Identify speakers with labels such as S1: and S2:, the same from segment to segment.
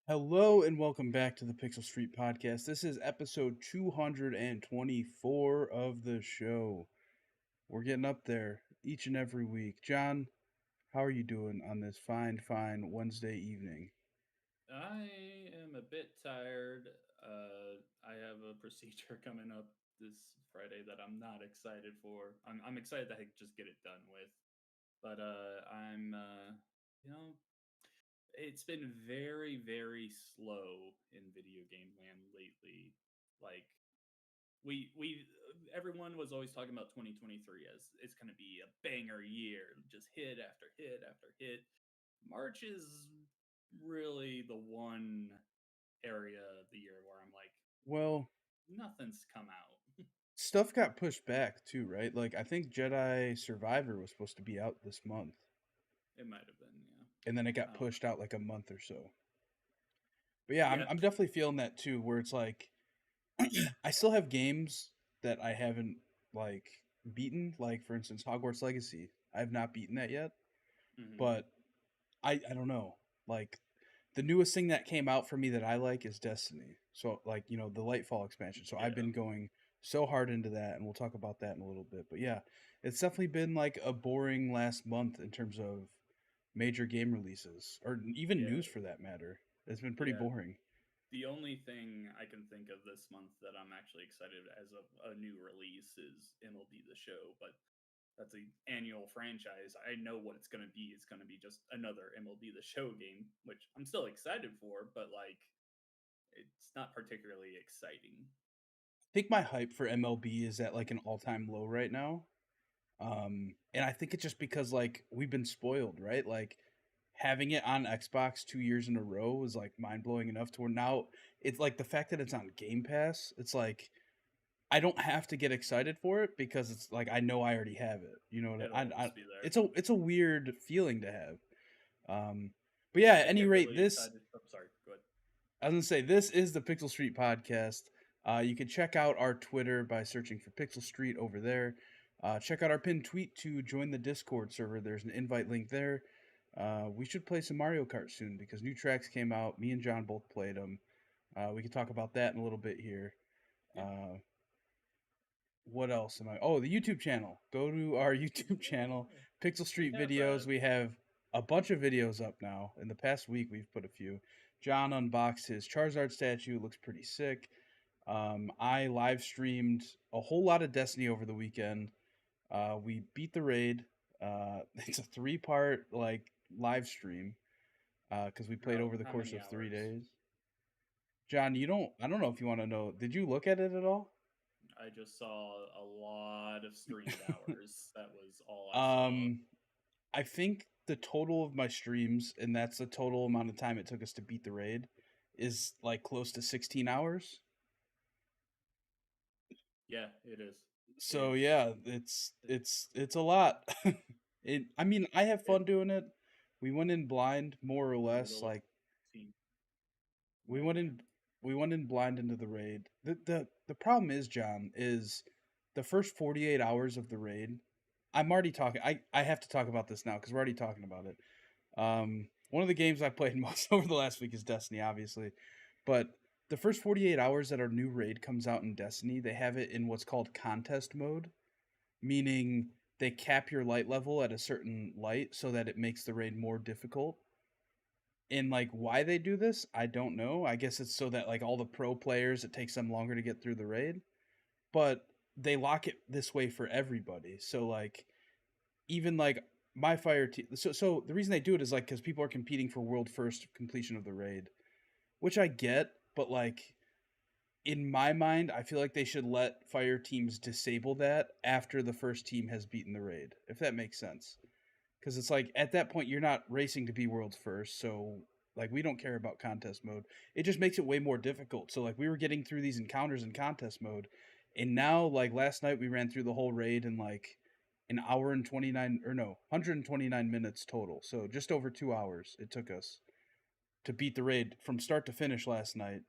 S1: Hello and welcome back to the Pixel Street Podcast. This is episode 224 of the show. We're getting up there each and every week. John, how are you doing on this fine Wednesday evening?
S2: I am a bit tired. I have a procedure coming up this Friday that I'm not excited for. I'm excited to just get it done with, but I'm you know it's been very slow in video game land lately. Like we everyone was always talking about 2023 as it's going to be a banger year, just hit after hit after hit. March is really the one area of the year where I'm like,
S1: Well,
S2: nothing's come out.
S1: stuff got pushed back too, right? Like I think Jedi Survivor was supposed to be out this month,
S2: It might have been, yeah.
S1: and then it got
S2: I don't
S1: pushed
S2: know.
S1: out like a month or so. But yeah, I'm
S2: Yeah.
S1: I'm definitely feeling that too, where it's like I still have games that I haven't like beaten, like for instance Hogwarts Legacy. I have not beaten that yet,
S2: Hmm.
S1: but I don't know. Like the newest thing that came out for me that I like is Destiny. So like, the Lightfall expansion. So I've
S2: Yeah.
S1: been going so hard into that and we'll talk about that in a little bit. But yeah, it's definitely been like a boring last month in terms of major game releases or even
S2: Yeah.
S1: news for that matter. It's been pretty
S2: Yeah.
S1: boring.
S2: The only thing I can think of this month that I'm actually excited as a new release is MLB The Show, but that's an annual franchise. I know what it's going to be. It's going to be just another MLB The Show game, which I'm still excited for, but like it's not particularly exciting.
S1: I think my hype for MLB is at like an all-time low right now. And I think it's just because like we've been spoiled, right? Like having it on Xbox 2 years in a row was like mind blowing enough to where now it's like the fact that it's on Game Pass. It's like I don't have to get excited for it because it's like I know I already have it. You know what
S2: It'll
S1: I
S2: always be there.
S1: it's a weird feeling to have. Um, but yeah, at
S2: I
S1: any
S2: get
S1: rate,
S2: really
S1: this
S2: excited. I'm sorry. Go ahead.
S1: I was gonna say this is the Pixel Street podcast. You can check out our Twitter by searching for Pixel Street over there. Check out our pinned tweet to join the Discord server. There's an invite link there. We should play some Mario Kart soon because new tracks came out. Me and John both played them. We can talk about that in a little bit here.
S2: Yeah.
S1: Uh, what else am I? Oh, the YouTube channel. Go to our YouTube channel,
S2: Yeah.
S1: Pixel
S2: We
S1: Street
S2: have
S1: videos.
S2: that.
S1: We have a bunch of videos up now. In the past week, we've put a few. John unboxed his Charizard statue. It looks pretty sick. I live streamed a whole lot of Destiny over the weekend. We beat the raid. It's a three-part like live stream because we played over the
S2: How
S1: course
S2: many
S1: of three
S2: hours?
S1: days. John, you don't. I don't know if you want to know. Did you look at it at all?
S2: I just saw a lot of streamed hours. That was all I saw.
S1: um, I think the total of my streams, and that's the total amount of time it took us to beat the raid, is like close to 16 hours.
S2: Yeah, it is.
S1: So
S2: It's
S1: yeah, it's a lot. I mean, I have
S2: it
S1: fun doing it. We went in blind more or less.
S2: total
S1: Like
S2: 16.
S1: we
S2: What?
S1: went in we went in blind into the raid. The problem is, John, is the first 48 hours of the raid. I'm already talking I have to talk about this now cuz we're already talking about it. One of the games I played most over the last week is Destiny, obviously, but the first 48 hours that our new raid comes out in Destiny, they have it in what's called contest mode, meaning they cap your light level at a certain light so that it makes the raid more difficult. And like why they do this, I don't know. I guess it's so that like all the pro players, it takes them longer to get through the raid, but they lock it this way for everybody. So like even like my fire team, so the reason they do it is like because people are competing for world first completion of the raid, which I get, but like in my mind, I feel like they should let fire teams disable that after the first team has beaten the raid, if that makes sense. Because it's like at that point you're not racing to be world's first, so like we don't care about contest mode. It just makes it way more difficult. So like we were getting through these encounters in contest mode, and now like last night we ran through the whole raid in like an hour and 29 or no 129 minutes total. So just over 2 hours it took us to beat the raid from start to finish last night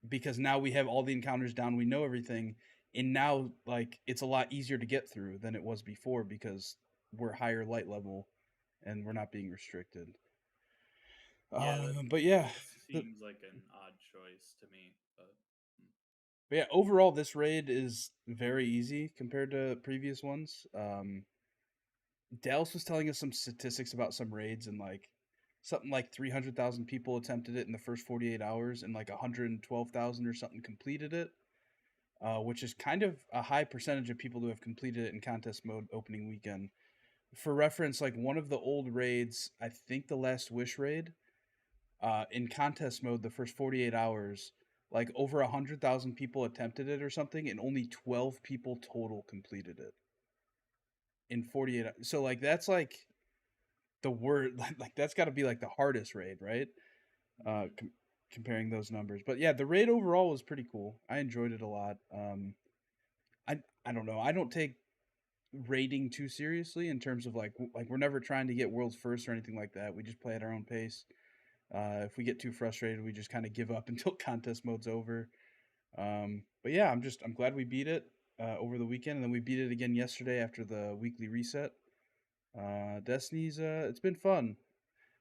S1: because now we have all the encounters down, we know everything, and now like it's a lot easier to get through than it was before because we're higher light level and we're not being restricted.
S2: Yeah, that
S1: But yeah, the
S2: seems like an odd choice to me, but
S1: but yeah, overall this raid is very easy compared to previous ones. Dallas was telling us some statistics about some raids, and like something like 300,000 people attempted it in the first 48 hours, and like 112,000 or something completed it, which is kind of a high percentage of people who have completed it in contest mode opening weekend. For reference, like one of the old raids, I think the Last Wish raid, in contest mode, the first 48 hours, like over 100,000 people attempted it or something, and only 12 people total completed it in 48 hours. So like that's like the word like that's got to be like the hardest raid, right? uh
S2: mhm.
S1: com- Comparing those numbers. But yeah, the raid overall was pretty cool. I enjoyed it a lot. I don't know, I don't take raiding too seriously in terms of like we're never trying to get world's first or anything like that. We just play at our own pace. If we get too frustrated, we just kind of give up until contest mode's over. But yeah, I'm glad we beat it over the weekend, and then we beat it again yesterday after the weekly reset. Destiny's it's been fun.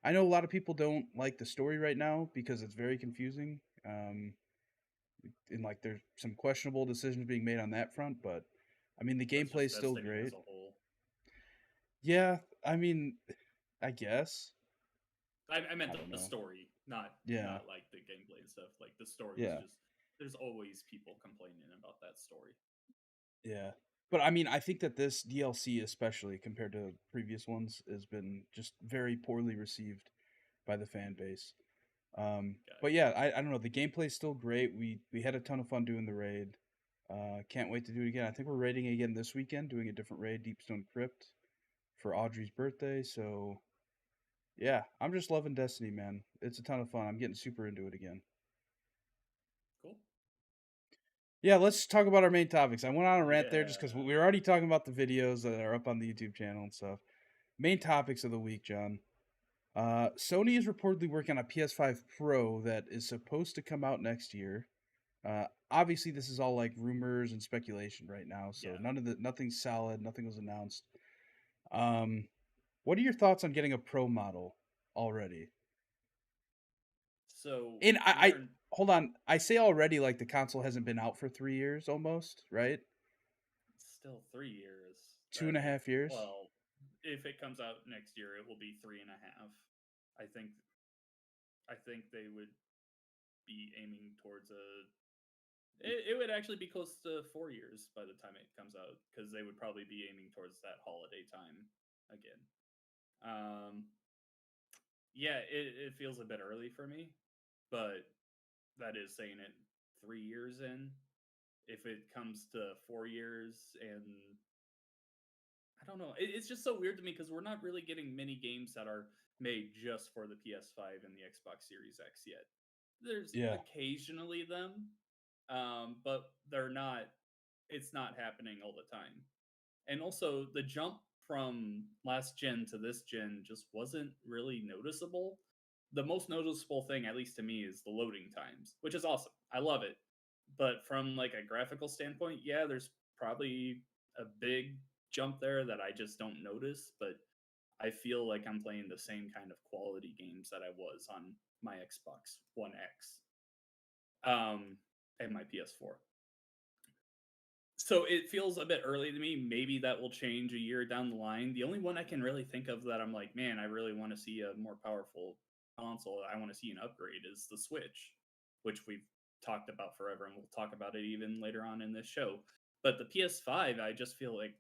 S1: I know a lot of people don't like the story right now because it's very confusing. And like there's some questionable decisions being made on that front, but I mean the
S2: That's
S1: gameplay
S2: just
S1: is still
S2: Destiny as
S1: great.
S2: a whole.
S1: Yeah, I mean, I guess.
S2: I meant
S1: I don't
S2: the
S1: know.
S2: story,
S1: Yeah,
S2: not like the gameplay and stuff. Like the story is
S1: yeah,
S2: just there's always people complaining about that story.
S1: yeah. But I mean, I think that this DLC, especially compared to previous ones, has been just very poorly received by the fan
S2: Mhm.
S1: base. But
S2: Gotcha.
S1: yeah, I don't know. The gameplay's still great. We had a ton of fun doing the raid. Can't wait to do it again. I think we're raiding again this weekend, doing a different raid, Deepstone Crypt, for Audrey's birthday. So yeah, I'm just loving Destiny, man. It's a ton of fun. I'm getting super into it again.
S2: Cool.
S1: Yeah, let's talk about our main topics. I went on a rant there just because
S2: Yeah.
S1: we were already talking about the videos that are up on the YouTube channel and stuff. Main topics of the week, John. Sony is reportedly working on a PS5 Pro that is supposed to come out next year. Obviously, this is all like rumors and speculation right now, so
S2: Yeah.
S1: nothing's solid, nothing was announced. Um, what are your thoughts on getting a Pro model already?
S2: So
S1: And
S2: we
S1: I
S2: are
S1: hold on, I say already like the console hasn't been out for 3 years almost, right?
S2: still 3 years.
S1: Two
S2: That
S1: and a
S2: it
S1: half years.
S2: well, if it comes out next year, it will be 3.5. I think I think they would be aiming towards a. It would actually be close to 4 years by the time it comes out because they would probably be aiming towards that holiday time again. Um, yeah, it feels a bit early for me, but that is saying it 3 years in. If it comes to 4 years, and I don't know, it's just so weird to me because we're not really getting many games that are made just for the PS5 and the Xbox Series X yet. There's
S1: Yeah.
S2: occasionally them, but they're not. It's not happening all the time. And also, the jump from last gen to this gen just wasn't really noticeable. The most noticeable thing, at least to me, is the loading times, which is awesome. I love it. But from like a graphical standpoint, yeah, there's probably a big jump there that I just don't notice, but I feel like I'm playing the same kind of quality games that I was on my Xbox One X and my PS4. So it feels a bit early to me. Maybe that will change a year down the line. The only one I can really think of that I'm like, man, I really want to see a more powerful console. I want to see an upgrade is the Switch, which we've talked about forever, and we'll talk about it even later on in this show. But the PS5, I just feel like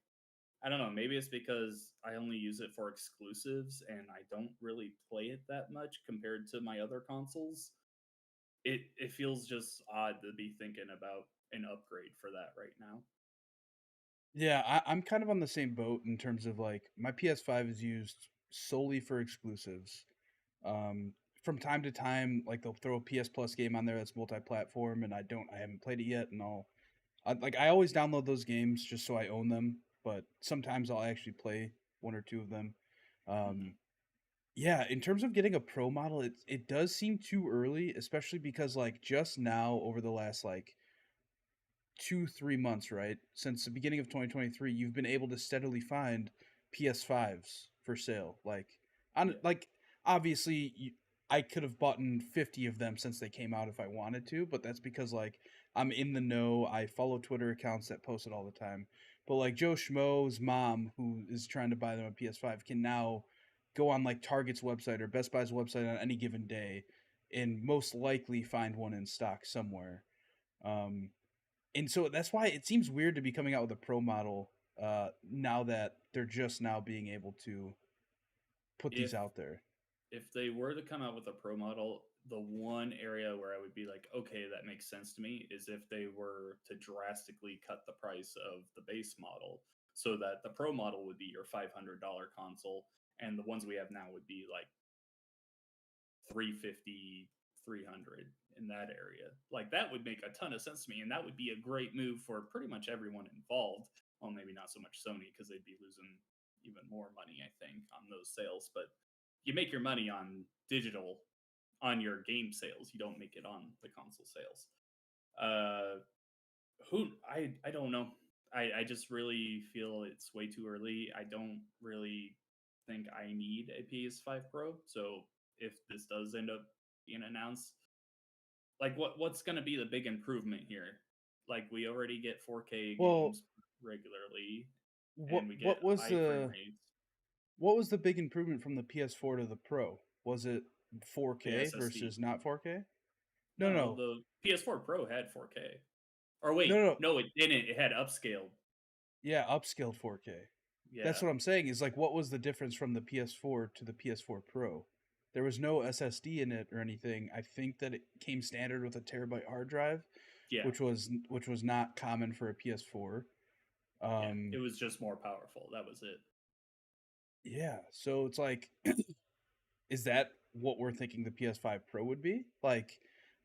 S2: I don't know. Maybe it's because I only use it for exclusives and I don't really play it that much compared to my other consoles. It feels just odd to be thinking about an upgrade for that right now.
S1: Yeah, I'm kind of on the same boat in terms of like my PS5 is used solely for exclusives. Um, from time to time, like they'll throw a PS Plus game on there that's multi-platform, and I haven't played it yet, and I always download those games just so I own them, but sometimes I'll actually play one or two of them.
S2: Mhm.
S1: Um, yeah, in terms of getting a pro model, it does seem too early, especially because like just now over the last like 2 3 months, right, since the beginning of 2023, you've been able to steadily find PS5s for sale. Like on
S2: Yeah.
S1: like obviously. I could have bought 50 of them since they came out if I wanted to, but that's because like I'm in the know. I follow Twitter accounts that post it all the time. But like Joe Schmo's mom, who is trying to buy them a PS5, can now go on like Target's website or Best Buy's website on any given day and most likely find one in stock somewhere. Um, and so that's why it seems weird to be coming out with a pro model now that they're just now being able to put
S2: If
S1: these out there.
S2: if they were to come out with a pro model, the one area where I would be like, okay, that makes sense to me is if they were to drastically cut the price of the base model so that the pro model would be your $500 console and the ones we have now would be like 350, 300 in that area. Like that would make a ton of sense to me and that would be a great move for pretty much everyone involved. Well, maybe not so much Sony because they'd be losing even more money, I think, on those sales, but you make your money on digital on your game sales. You don't make it on the console sales. Uh who I don't know. I just really feel it's way too early. I don't really think I need a PS5 Pro. So if this does end up being announced, like what's going to be the big improvement here? Like we already get 4K
S1: Well,
S2: games regularly
S1: what
S2: and we get
S1: what was
S2: high frame
S1: the
S2: rates.
S1: what was the big improvement from the PS4 to the Pro? Was it
S2: The
S1: 4K
S2: SSD.
S1: versus not 4K? No,
S2: No,
S1: no,
S2: the PS4 Pro had 4K. Or
S1: no,
S2: wait,
S1: no.
S2: no, it didn't. It had upscaled.
S1: Yeah, upscaled 4K. That's
S2: Yeah.
S1: what I'm saying. Is like, what was the difference from the PS4 to the PS4 Pro? There was no SSD in it or anything. I think that it came standard with a terabyte hard drive,
S2: Yeah.
S1: which was not common for a PS4.
S2: Yeah.
S1: Um,
S2: It was just more powerful. That was it.
S1: yeah, so it's like, is that what we're thinking the PS5 Pro would be? Like,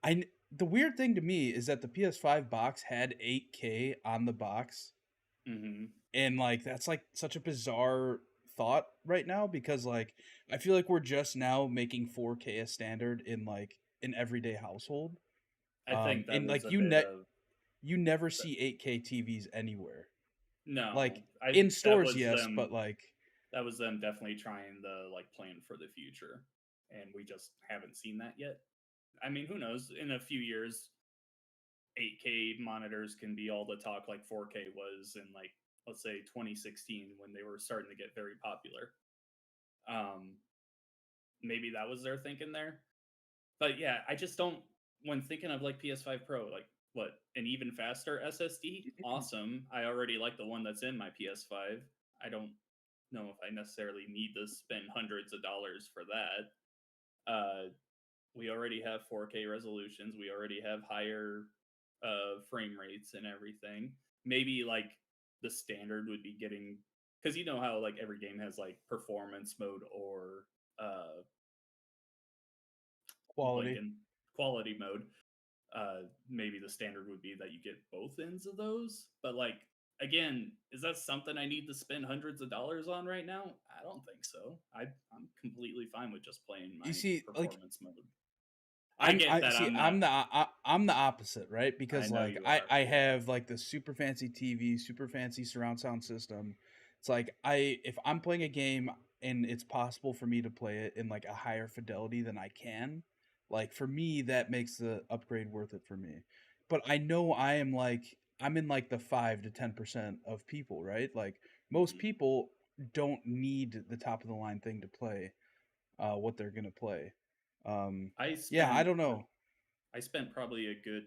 S1: the weird thing to me is that the PS5 box had 8K on the box,
S2: Mhm.
S1: and like that's like such a bizarre thought right now because like I feel like we're just now making 4K a standard in like an everyday household.
S2: I think that
S1: And
S2: was
S1: like
S2: a bit of
S1: you never see 8K TVs anywhere. Like
S2: no. I
S1: in stores, yes, but like
S2: that was them definitely trying the like plan for the future. And we just haven't seen that yet. I mean, who knows? In a few years, 8K monitors can be all the talk like 4K was in like let's say 2016 when they were starting to get very popular. Um maybe that was their thinking there. But yeah, I just don't when thinking of like PS5 Pro, like what, an even faster SSD? Awesome. I already like the one that's in my PS5. I don't know if I necessarily need to spend hundreds of dollars for that. We already have 4K resolutions. We already have higher frame rates and everything. Maybe like the standard would be getting because you know how like every game has like performance mode or I'm
S1: quality.
S2: blanking quality mode. Maybe the standard would be that you get both ends of those. But like again, is that something I need to spend hundreds of dollars on right now? I don't think so. I'm completely fine with just playing
S1: You
S2: my
S1: see, like
S2: performance mode. I get that I'm not.
S1: I'm the opposite, right?
S2: I
S1: Because
S2: know
S1: like
S2: you
S1: I
S2: are.
S1: I have like the super fancy TV, super fancy surround sound system. It's like if I'm playing a game and it's possible for me to play it in like a higher fidelity than I can, like for me that makes the upgrade worth it for me. But I know I'm in like the 5 to 10% of people, right? Like most
S2: Mhm.
S1: people don't need the top of the line thing to play what they're gonna play. Um,
S2: I
S1: yeah, I
S2: spent
S1: don't know.
S2: I spent probably a good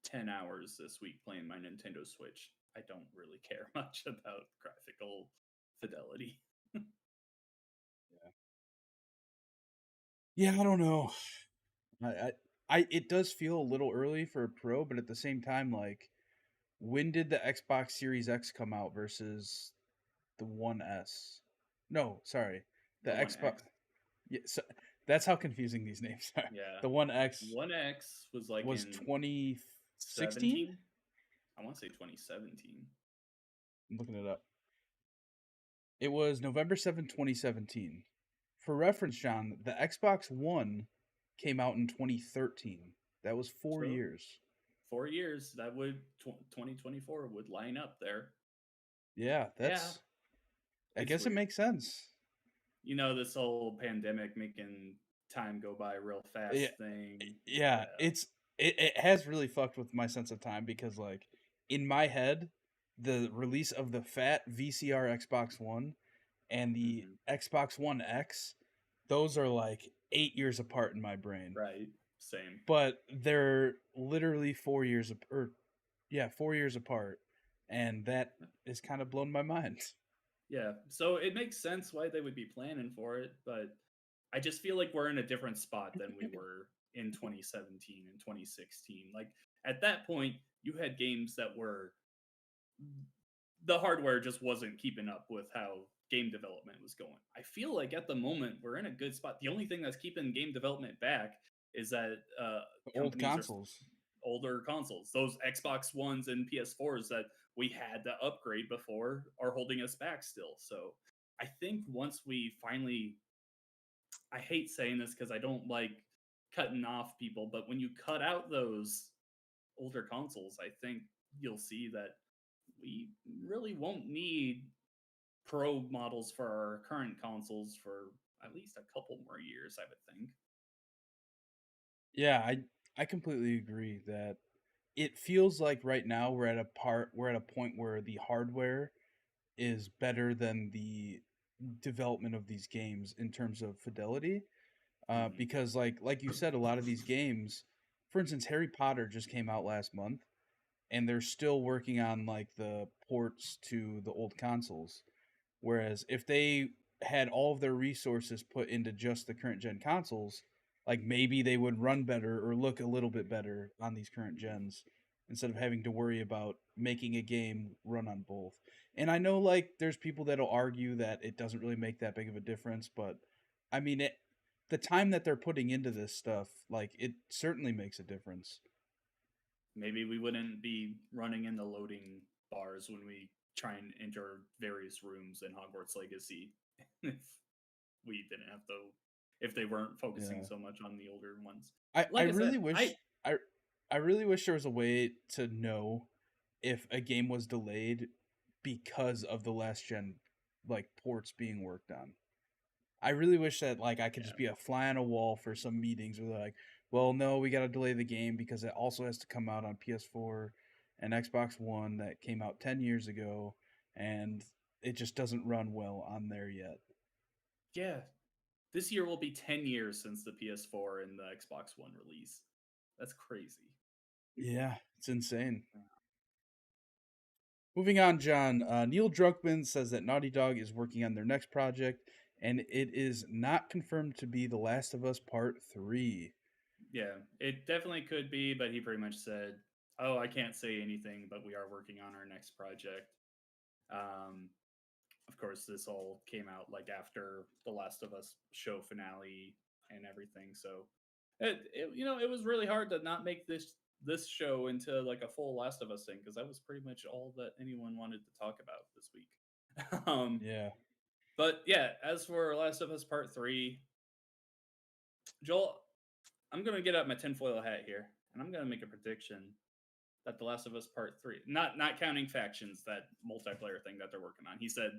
S2: 10 hours this week playing my Nintendo Switch. I don't really care much about graphical fidelity.
S1: Yeah, I don't know. I, I, it does feel a little early for a pro, but at the same time, like, when did the Xbox Series X come out versus the One S? No, sorry, the
S2: The One
S1: Xbox.
S2: X,
S1: Yeah, so, that's how confusing these names are.
S2: yeah,
S1: The One X
S2: One X was like
S1: was
S2: in
S1: 2016.
S2: 17. I want to say 2017.
S1: I'm looking it up. It was November 7th, 2017. For reference, John, the Xbox One came out in 2013. That was 4
S2: So
S1: years.
S2: 4 years, that would 2024 would line up there.
S1: Yeah,
S2: Yeah,
S1: I
S2: it's
S1: guess it
S2: weird.
S1: makes sense.
S2: You know, this whole pandemic making time go by real
S1: Yeah,
S2: fast thing.
S1: yeah,
S2: Yeah.
S1: it has really fucked with my sense of time because like in my head, the release of the fat VCR Xbox One and the
S2: Hmm.
S1: Xbox One X, those are like 8 years apart in my brain.
S2: Right. Same.
S1: But they're literally 4 years or yeah, 4 years apart, and that is kind of blown my mind.
S2: Yeah. So it makes sense why they would be planning for it, but I just feel like we're in a different spot than we were in 2017 and 2016. Like at that point, you had games that were the hardware just wasn't keeping up with how game development was going. I feel like at the moment we're in a good spot. The only thing that's keeping game development back is that
S1: Old
S2: companies are
S1: consoles.
S2: older consoles. Those Xbox Ones and PS4s that we had to upgrade before are holding us back still. So I think once we finally, I hate saying this because I don't like cutting off people, but when you cut out those older consoles, I think you'll see that we really won't need pro models for our current consoles for at least a couple more years, I would think.
S1: Yeah, I completely agree that it feels like right now we're at a point where the hardware is better than the development of these games in terms of fidelity.
S2: Hmm.
S1: Because like you said, a lot of these games, for instance, Harry Potter just came out last month, and they're still working on like the ports to the old consoles. Whereas if they had all of their resources put into just the current gen consoles, like maybe they would run better or look a little bit better on these current gens instead of having to worry about making a game run on both. And I know like there's people that'll argue that it doesn't really make that big of a difference, but I mean it the time that they're putting into this stuff, like it certainly makes a difference.
S2: Maybe we wouldn't be running in the loading bars when we try and enter various rooms in Hogwarts Legacy if we didn't have to, if they weren't focusing
S1: Yeah.
S2: so much on the older ones.
S1: I
S2: Like I
S1: really
S2: said,
S1: wish I really wish there was a way to know if a game was delayed because of the last gen like ports being worked on. I really wish that like I could just
S2: yeah.
S1: be a fly on a wall for some meetings where they're like, "Well, no, we got to delay the game because it also has to come out on PS4 and Xbox One that came out 10 years ago and it just doesn't run well on there yet."
S2: Yeah. This year will be 10 years since the PS4 and the Xbox One release. That's crazy.
S1: Yeah, it's insane. Moving on, John. Neil Druckmann says that Naughty Dog is working on their next project, and it is not confirmed to be The Last of Us Part 3.
S2: Yeah, it definitely could be, but he pretty much said, "Oh, I can't say anything, but we are working on our next project." Um, of course, this all came out like after the Last of Us show finale and everything, so it was really hard to not make this show into like a full Last of Us thing because that was pretty much all that anyone wanted to talk about this week.
S1: Yeah.
S2: But yeah, as for Last of Us Part 3, Joel, I'm gonna get out my tinfoil hat here, and I'm gonna make a prediction that The Last of Us Part 3, not counting factions, that multiplayer thing that they're working on. He said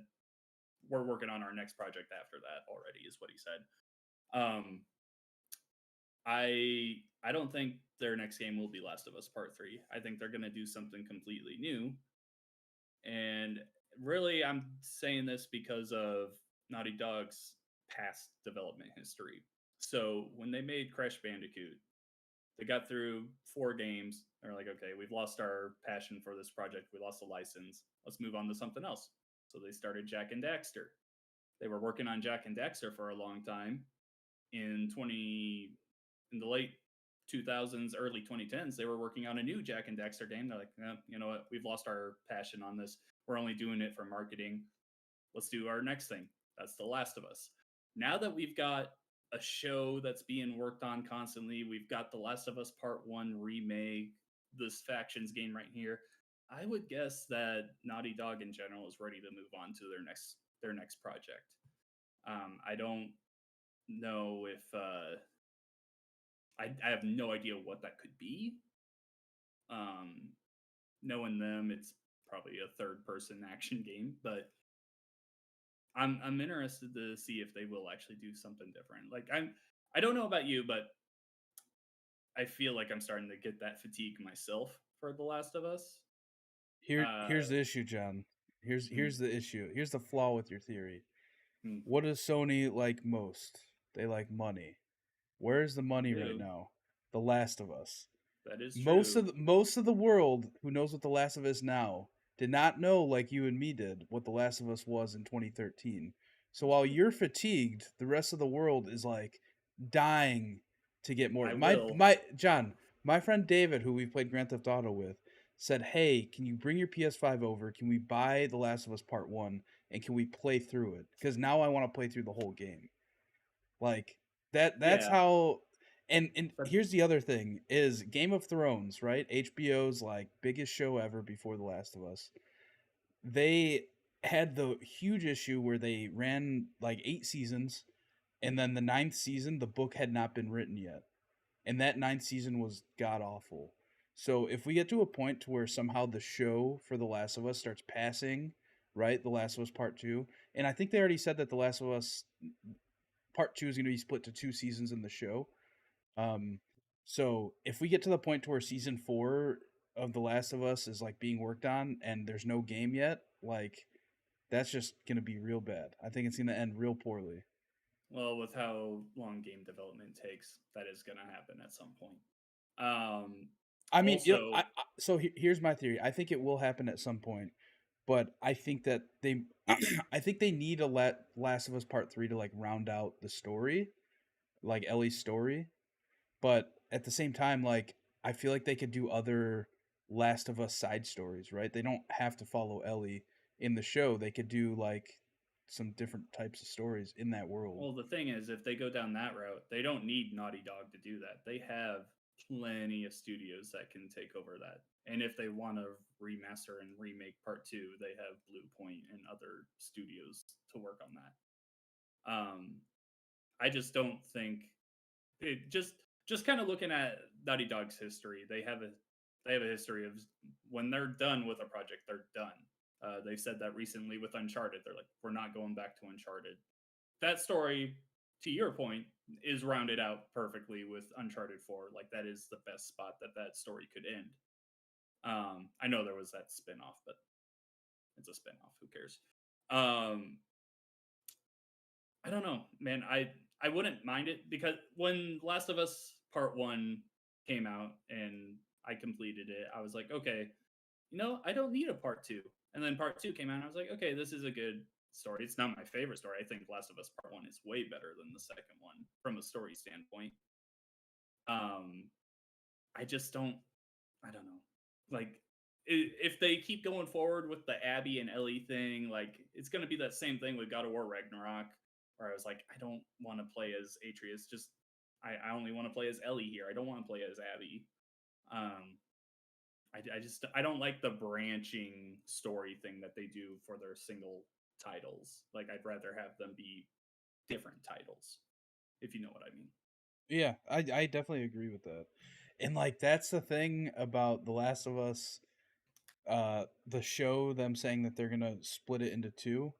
S2: we're working on our next project after that already, is what he said. Um, I don't think their next game will be Last of Us Part 3. I think they're gonna do something completely new. And really, I'm saying this because of Naughty Dog's past development history. So when they made Crash Bandicoot, they got through 4 games. They're like, okay, we've lost our passion for this project. We lost the license. Let's move on to something else. So they started Jack and Daxter. They were working on Jack and Daxter for a long time. In the late 2000s, early 2010s, they were working on a new Jack and Daxter game. They're like, you know what? We've lost our passion on this. We're only doing it for marketing. Let's do our next thing. That's The Last of Us. Now that we've got a show that's being worked on constantly, we've got The Last of Us Part 1 remake, this factions game right here. I would guess that Naughty Dog in general is ready to move on to their next project. I don't know if I have no idea what that could be. Um, Knowing them, it's probably a third person action game, but I'm interested to see if they will actually do something different. Like I don't know about you, but I feel like I'm starting to get that fatigue myself for The Last of Us. Uh,
S1: Here's the issue, John.
S2: mm,
S1: Here's the issue. Here's the flaw with your theory.
S2: mm,
S1: What does Sony like most? They like money. Where's the
S2: they
S1: money right
S2: do.
S1: now? The Last of Us.
S2: That is true.
S1: Most of the world who knows what The Last of Us now did not know like you and me did what The Last of Us was in 2013. So while you're fatigued, the rest of the world is like dying to get more.
S2: I will.
S1: My John, my friend David, who we've played Grand Theft Auto with, said, "Hey, can you bring your PS5 over? Can we buy The Last of Us Part 1 and can we play through it? Cuz now I want to play through the whole game." Like that's
S2: Yeah,
S1: how and
S2: but
S1: here's the other thing is Game of Thrones, right? HBO's like biggest show ever before The Last of Us. They had the huge issue where they ran like 8 seasons and then the ninth season the book had not been written yet. And that ninth season was god awful. So if we get to a point to where somehow the show for The Last of Us starts passing, right? The Last of Us Part 2, and I think they already said that The Last of Us Part 2 is going to be split to 2 seasons in the show. Um, so if we get to the point to where season 4 of The Last of Us is like being worked on and there's no game yet, like that's just gonna be real bad. I think it's gonna end real poorly.
S2: well, with how long game development takes, that is going to happen at some point. Um,
S1: I mean,
S2: also,
S1: so here's my theory. I think it will happen at some point, but I think that they, I think they need a Last of Us Part 3 to like round out the story, like Ellie's story. But at the same time, like I feel like they could do other Last of Us side stories, right? They don't have to follow Ellie in the show. They could do like some different types of stories in that world.
S2: well, the thing is, if they go down that route, they don't need Naughty Dog to do that. They have plenty of studios that can take over that. And if they want to remaster and remake part two, they have Blue Point and other studios to work on that. I just don't think it just kind of looking at Naughty Dog's history, they have a history of when they're done with a project, they're done. They've said that recently with Uncharted. They're like, we're not going back to Uncharted. That story, to your point, is rounded out perfectly with Uncharted 4. Like that is the best spot that that story could end. I know there was that spinoff, but it's a spinoff. Who cares? Um, I don't know, man. I wouldn't mind it because when Last of Us Part 1 came out and I completed it, I was like, okay, I don't need a part 2. And then part 2 came out and I was like, okay, this is a good story. It's not my favorite story. I think Last of Us Part 1 is way better than the second one from a story standpoint. Um I just don't I don't know. Like if they keep going forward with the Abby and Ellie thing, like it's going to be that same thing with God of War Ragnarok, where I was like, I don't want to play as Atreus. Just I only want to play as Ellie here. I don't want to play as Abby. Um, I just I don't like the branching story thing that they do for their single titles. Like I'd rather have them be different titles, if you know what I mean.
S1: Yeah, I definitely agree with that. And like that's the thing about The Last of Us, the show, them saying that they're gonna split it into two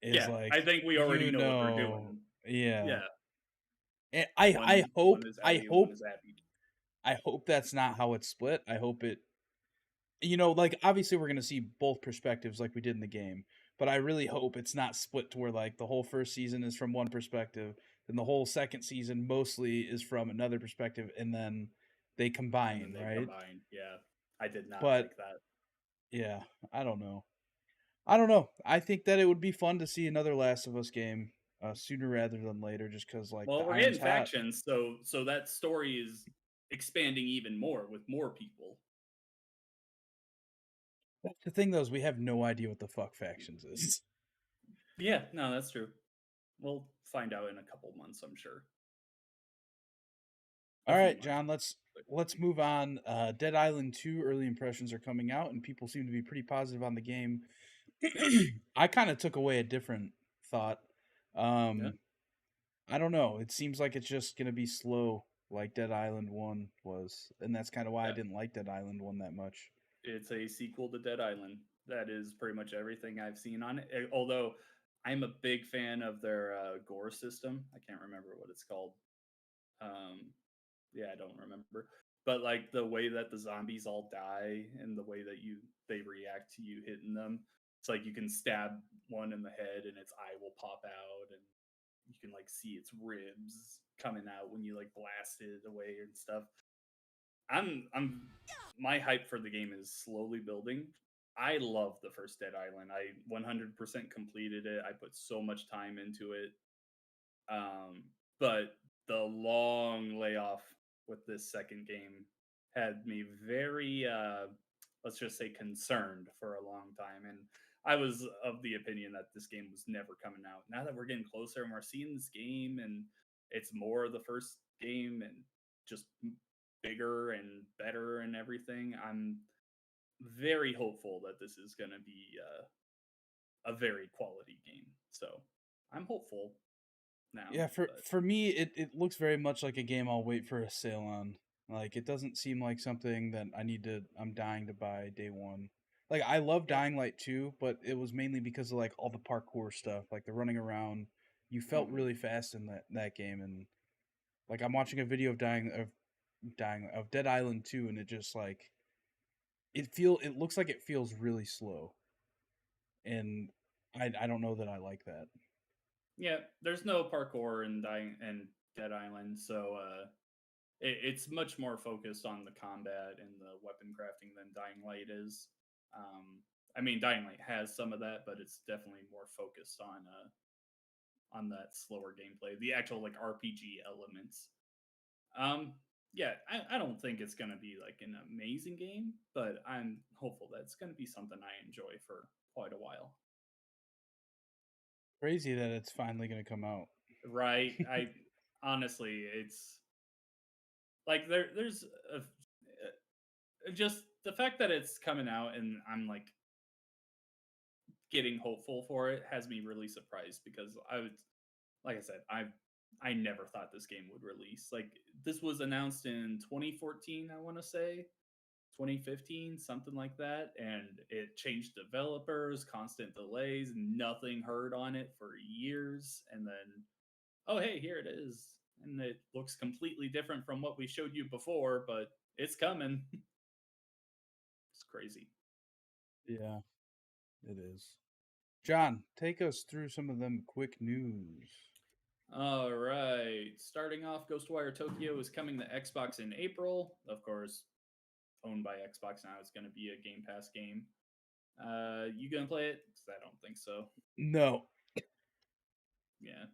S1: is
S2: Yeah, I
S1: like
S2: think we already
S1: you
S2: know what they're
S1: know,
S2: doing.
S1: yeah.
S2: Yeah,
S1: And
S2: one is Ellie and one is Abby.
S1: I hope that's not how it's split. I hope it, like obviously we're gonna see both perspectives like we did in the game, but I really hope it's not split to where like the whole first season is from one perspective, then the whole second season mostly is from another perspective, and then they
S2: And then
S1: combine,
S2: they
S1: right?
S2: combine. Yeah, I did not
S1: But
S2: like that.
S1: yeah, I don't know. I don't know. I think that it would be fun to see another Last of Us game sooner rather than later, just because like
S2: Well,
S1: the
S2: we're
S1: iron's
S2: getting
S1: hot.
S2: factions, so that story is expanding even more with more people.
S1: That's the thing, though, is we have no idea what the fuck factions is.
S2: Yeah, no, that's true. We'll find out in a couple months, I'm sure. A
S1: All
S2: few
S1: right,
S2: months.
S1: John, let's move on. Dead Island 2 early impressions are coming out and people seem to be pretty positive on the game.
S2: Yeah,
S1: I kind of took away a different thought.
S2: yeah,
S1: Um I don't know. It seems like it's just going to be slow like Dead Island 1 was, and that's kind of why I
S2: yeah.
S1: didn't like Dead Island 1 that much.
S2: It's a sequel to Dead Island. That is pretty much everything I've seen on it. Although I'm a big fan of their gore system. I can't remember what it's called. Um, yeah, I don't remember. But like the way that the zombies all die and the way that they react to you hitting them. It's like you can stab one in the head and its eye will pop out and you can like see its ribs coming out when you like blast it away and stuff. I'm my hype for the game is slowly building. I love the first Dead Island. I 100% completed it. I put so much time into it. Um, but the long layoff with this second game had me very, let's just say, concerned for a long time. And I was of the opinion that this game was never coming out. Now that we're getting closer and we're seeing this game and it's more of the first game and just bigger and better and everything, I'm very hopeful that this is going to be a very quality game. So I'm hopeful now,
S1: Yeah, for
S2: but
S1: for me, it looks very much like a game I'll wait for a sale on. Like it doesn't seem like something that I'm dying to buy day one. Like I love
S2: yeah.
S1: Dying Light 2, but it was mainly because of like all the parkour stuff, like the running around. You felt
S2: Mhm.
S1: really fast in that game, and like I'm watching a video of Dead Island 2, and it just like it looks like it feels really slow, and I don't know that I like that.
S2: Yeah, there's no parkour in Dying and Dead Island, so it's much more focused on the combat and the weapon crafting than Dying Light is. Um, I mean, Dying Light has some of that, but it's definitely more focused on that slower gameplay, the actual like RPG elements. Um, yeah, I don't think it's gonna be like an amazing game, but I'm hopeful that it's gonna be something I enjoy for quite a while.
S1: Crazy that it's finally gonna come out.
S2: Right? I honestly, it's like there's just the fact that it's coming out and I'm like getting hopeful for it has me really surprised because I would like I said I never thought this game would release. Like this was announced in 2014, I want to say 2015, something like that, and it changed developers, constant delays, nothing heard on it for years, and then oh hey, here it is, and it looks completely different from what we showed you before, but it's coming. It's crazy.
S1: Yeah, it is. John, take us through some of them quick news.
S2: All right. Starting off, Ghostwire Tokyo is coming to Xbox in April. Of course, owned by Xbox now. It's going to be a Game Pass game. You gonna play it? 'Cause I don't think so.
S1: No.
S2: Yeah,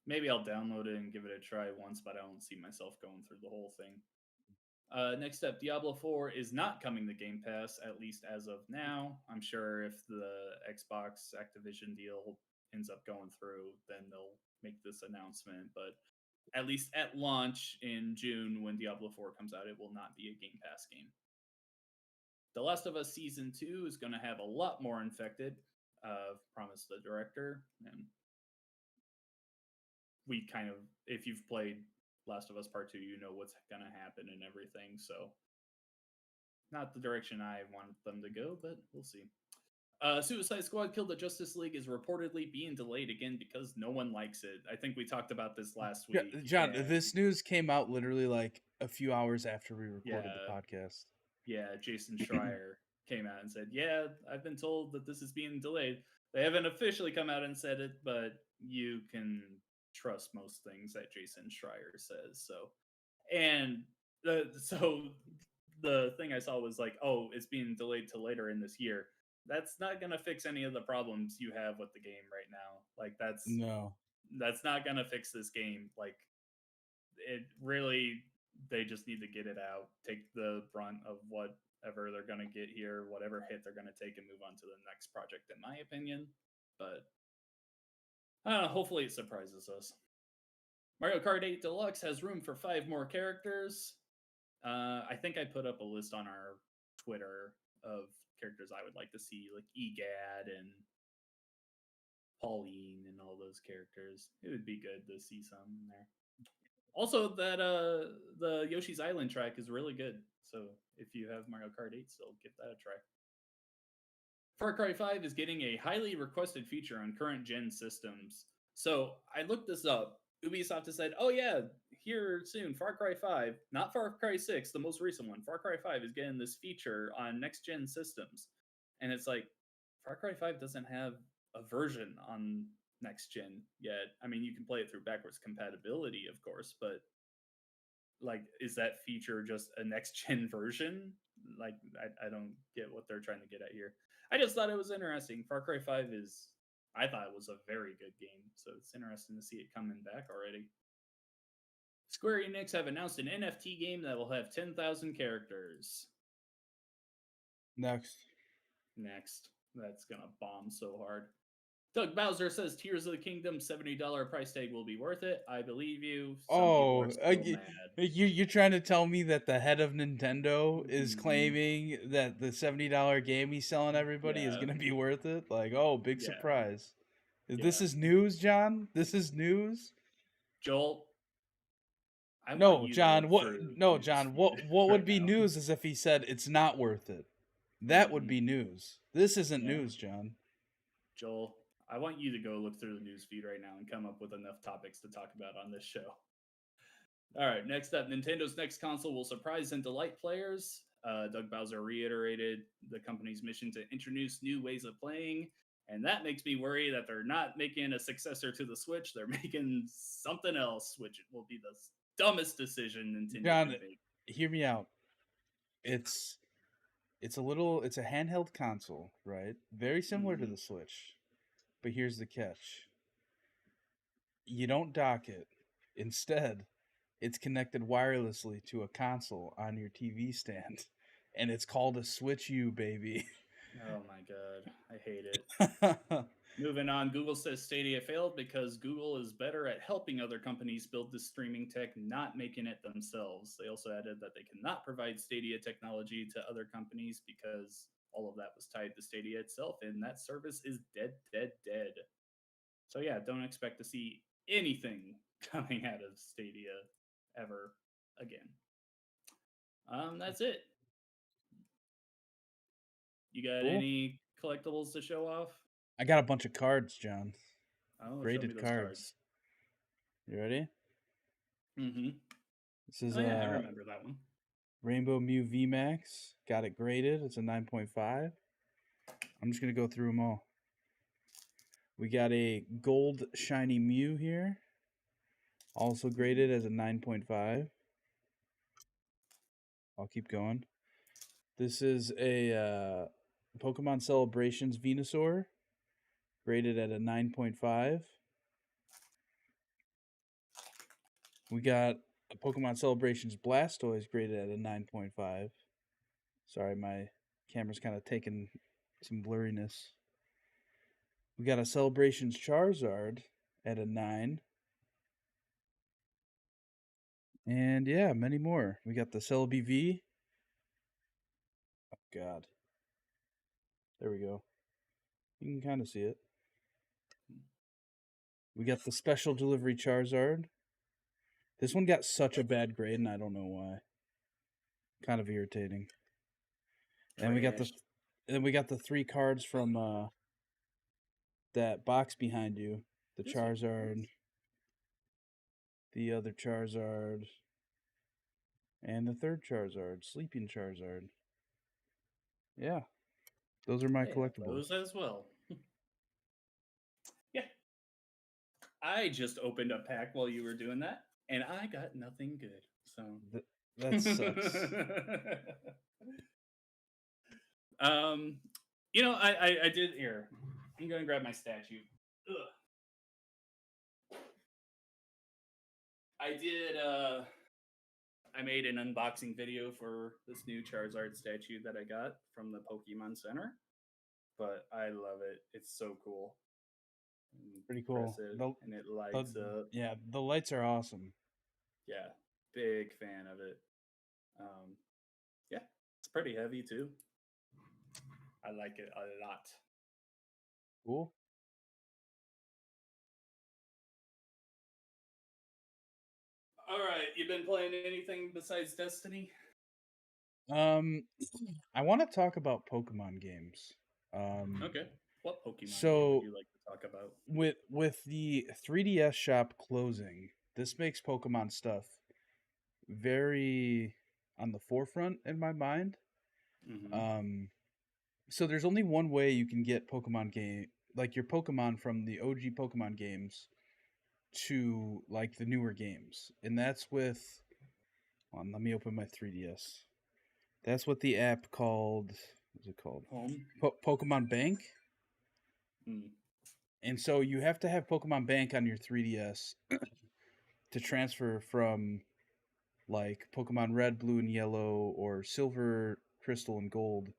S2: maybe I'll download it and give it a try once, but I don't see myself going through the whole thing. Next up, Diablo 4 is not coming to Game Pass, at least as of now. I'm sure if the Xbox Activision deal ends up going through, then they'll make this announcement. But at least at launch in June, when Diablo 4 comes out, it will not be a Game Pass game. The Last of Us Season 2 is going to have a lot more infected, promised the director. And we kind of, if you've played Last of Us Part 2, you know what's going to happen and everything. So not the direction I want them to go, but we'll see. Suicide Squad Kill the Justice League is reportedly being delayed again because no one likes it. I think we talked about this last
S1: Yeah,
S2: week,
S1: John,
S2: and
S1: this news came out literally like a few hours after we recorded the
S2: yeah,
S1: podcast.
S2: yeah, Jason Schreier came out and said, "Yeah, I've been told that this is being delayed." They haven't officially come out and said it, but you can trust most things that Jason Schreier says. And so the thing I saw was like, "Oh, it's being delayed to later in this year." That's not gonna fix any of the problems you have with the game right now. Like
S1: No.
S2: that's not gonna fix this game. Like it really, they just need to get it out, take the brunt of whatever they're gonna get here, whatever hit they're gonna take, and move on to the next project. In my opinion, but hopefully it surprises us. Mario Kart 8 Deluxe has room for 5 more characters. I think I put up a list on our Twitter of characters I would like to see, like EGAD and Pauline and all those characters. It would be good to see some in there. Also, that the Yoshi's Island track is really good. So if you have Mario Kart 8, still give that a try. Far Cry 5 is getting a highly requested feature on current gen systems. So I looked this up. Ubisoft has said, "Oh yeah, here soon, Far Cry 5, not Far Cry 6, the most recent one. Far Cry 5 is getting this feature on next gen systems. And it's like, Far Cry 5 doesn't have a version on next gen yet. I mean, you can play it through backwards compatibility, of course, but like, is that feature just a next gen version? Like, I don't get what they're trying to get at here. I just thought it was interesting. Far Cry 5 is, I thought it was a very good game, so it's interesting to see it coming back already. Square Enix have announced an NFT game that will have 10,000 characters.
S1: Next.
S2: Next. That's gonna bomb so hard. Doug Bowser says Tears of the Kingdom $70 price tag will be worth it. I believe you. Some people are
S1: Oh,
S2: still mad.
S1: you're trying to tell me that the head of Nintendo is
S2: Mm-hmm.
S1: claiming that the $70 game he's selling everybody is
S2: Yeah.
S1: gonna be worth it? Like, oh, big
S2: Yeah.
S1: surprise. This
S2: Yeah.
S1: is news, John? This is news?
S2: Joel, I want
S1: No,
S2: you to
S1: John.
S2: look
S1: What?
S2: through the
S1: No,
S2: news
S1: John.
S2: feed
S1: What would
S2: right
S1: be
S2: now.
S1: news is if he said it's not worth it. That would
S2: Mm-hmm.
S1: be news. This isn't
S2: Yeah.
S1: news, John.
S2: Joel, I want you to go look through the news feed right now and come up with enough topics to talk about on this show. All right, next up, Nintendo's next console will surprise and delight players. Doug Bowser reiterated the company's mission to introduce new ways of playing, and that makes me worry that they're not making a successor to the Switch. They're making something else, which will be the dumbest decision Nintendo
S1: John,
S2: could make.
S1: hear me out. It's it's a handheld console, right? Very similar to
S2: Mm-hmm.
S1: the Switch. But here's the catch. You don't dock it. Instead, it's connected wirelessly to a console on your TV stand. And it's called a Switch U, baby.
S2: Oh my god, I hate it. Moving on, Google says Stadia failed because Google is better at helping other companies build the streaming tech, not making it themselves. They also added that they cannot provide Stadia technology to other companies because all of that was tied to Stadia itself, and that service is dead, dead, dead. So yeah, don't expect to see anything coming out of Stadia ever again. That's it. You got
S1: Cool.
S2: any collectibles to show off?
S1: I got a bunch of cards, John.
S2: Oh, show me
S1: Graded
S2: those cards.
S1: cards. You ready?
S2: Mm-hmm.
S1: This is
S2: Oh yeah, I
S1: a
S2: remember that one.
S1: Rainbow Mew VMAX. Got it graded. It's a 9.5. I'm just going to go through them all. We got a gold shiny Mew here. Also graded as a 9.5. I'll keep going. This is a Pokemon Celebrations Venusaur. Graded at a 9.5. We got a Pokemon Celebrations Blastoise graded at a 9.5. Sorry, my camera's kind of taking some blurriness. We got a Celebrations Charizard at a 9. And yeah, many more. We got the Celebi V. Oh, God. There we go. You can kind of see it. We got the Special Delivery Charizard. This one got such a bad grade, and I don't know why. Kind of irritating. And
S2: Trash.
S1: we got the 3 cards from that box behind you. The
S2: This one.
S1: Charizard,
S2: Nice.
S1: the other Charizard, and the third Charizard, Sleeping Charizard. Yeah, those are my
S2: I have
S1: collectibles.
S2: those as well. Yeah. I just opened a pack while you were doing that, and I got nothing good. So
S1: That sucks.
S2: um, I did here. I'm gonna grab my statue. Ugh. I did I made an unboxing video for this new Charizard statue that I got from the Pokemon Center. But I love it. It's so cool. And
S1: Pretty
S2: you press
S1: cool.
S2: it and it
S1: The
S2: lights up.
S1: yeah, the lights are awesome.
S2: Yeah, big fan of it. Yeah, it's pretty heavy too. I like it a lot.
S1: Cool.
S2: All right, you been playing anything besides Destiny?
S1: Um, I want to talk about Pokemon games.
S2: Okay. What Pokemon game would
S1: So
S2: you like to talk about?
S1: with the 3DS shop closing, this makes Pokemon stuff very on the forefront in my mind.
S2: Hmm.
S1: Um, so there's only one way you can get Pokemon game like your Pokemon from the OG Pokemon games to like the newer games, and that's with. Hold on, let me open my 3DS. That's what the app called. What's it called?
S2: Home.
S1: Pokemon Bank.
S2: Mm.
S1: And so you have to have Pokemon Bank on your 3DS to transfer from like Pokemon Red, Blue, and Yellow or Silver, Crystal, and Gold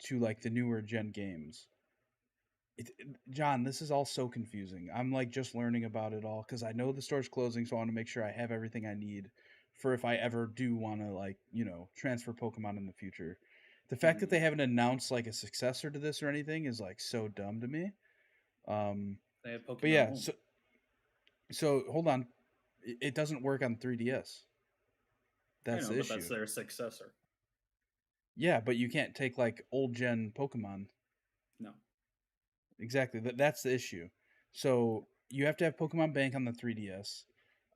S1: to like the newer gen games. John, this is all so confusing. I'm like just learning about it all because I know the store's closing, so I want to make sure I have everything I need for if I ever do want to like transfer Pokemon in the future. The fact that
S2: Hmm.
S1: they haven't announced like a successor to this or anything is like so dumb to me. Um,
S2: They have
S1: but
S2: Pokemon
S1: yeah,
S2: Home.
S1: so hold on, it doesn't work on 3DS.
S2: I
S1: That's
S2: know,
S1: the
S2: but that's
S1: issue.
S2: their successor.
S1: Yeah, but you can't take like old gen Pokemon.
S2: No.
S1: Exactly. That's the issue. So you have to have Pokemon Bank on the 3DS,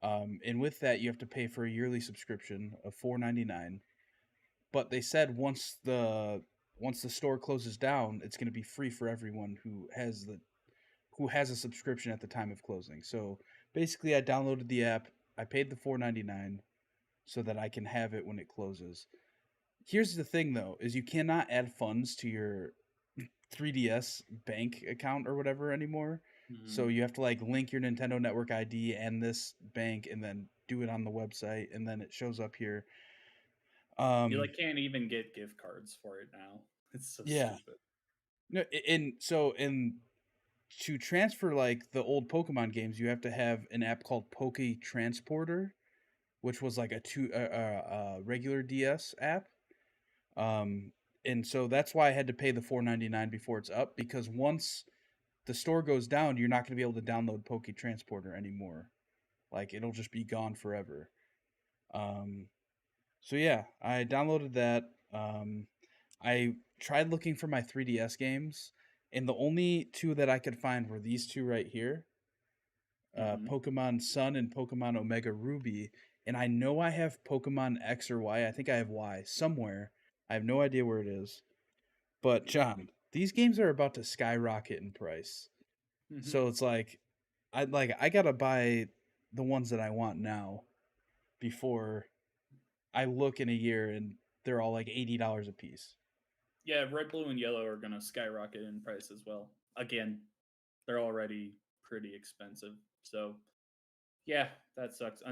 S1: and with that you have to pay for a yearly subscription of $4.99. But they said once the store closes down, it's going to be free for everyone who has a subscription at the time of closing. So basically, I downloaded the app. I paid the $4.99 so that I can have it when it closes. Here's the thing, though: is you cannot add funds to your 3DS bank account or whatever anymore. So
S2: Hmm.
S1: you have to like link your Nintendo Network ID and this bank and then do it on the website and then it shows up here.
S2: You
S1: Um
S2: like can't even get gift cards for it now. It's so
S1: yeah.
S2: stupid.
S1: No, and so in to transfer like the old Pokemon games, you have to have an app called Poke Transporter, which was like a regular DS app. Um and so that's why I had to pay the 4.99 before it's up because once the store goes down, you're not going to be able to download Poke Transporter anymore. Like it'll just be gone forever. Um, so yeah, I downloaded that. I tried looking for my 3DS games, and the only two that I could find were these two right here,
S2: Hmm.
S1: Pokemon Sun and Pokemon Omega Ruby. And I know I have Pokemon X or Y. I think I have Y somewhere. I have no idea where it is. But John, these games are about to skyrocket in price.
S2: Hmm.
S1: So it's like I gotta buy the ones that I want now before I look in a year and they're all like $80 a piece.
S2: Yeah, red, blue, and yellow are gonna skyrocket in price as well. Again, they're already pretty expensive. So yeah, that sucks.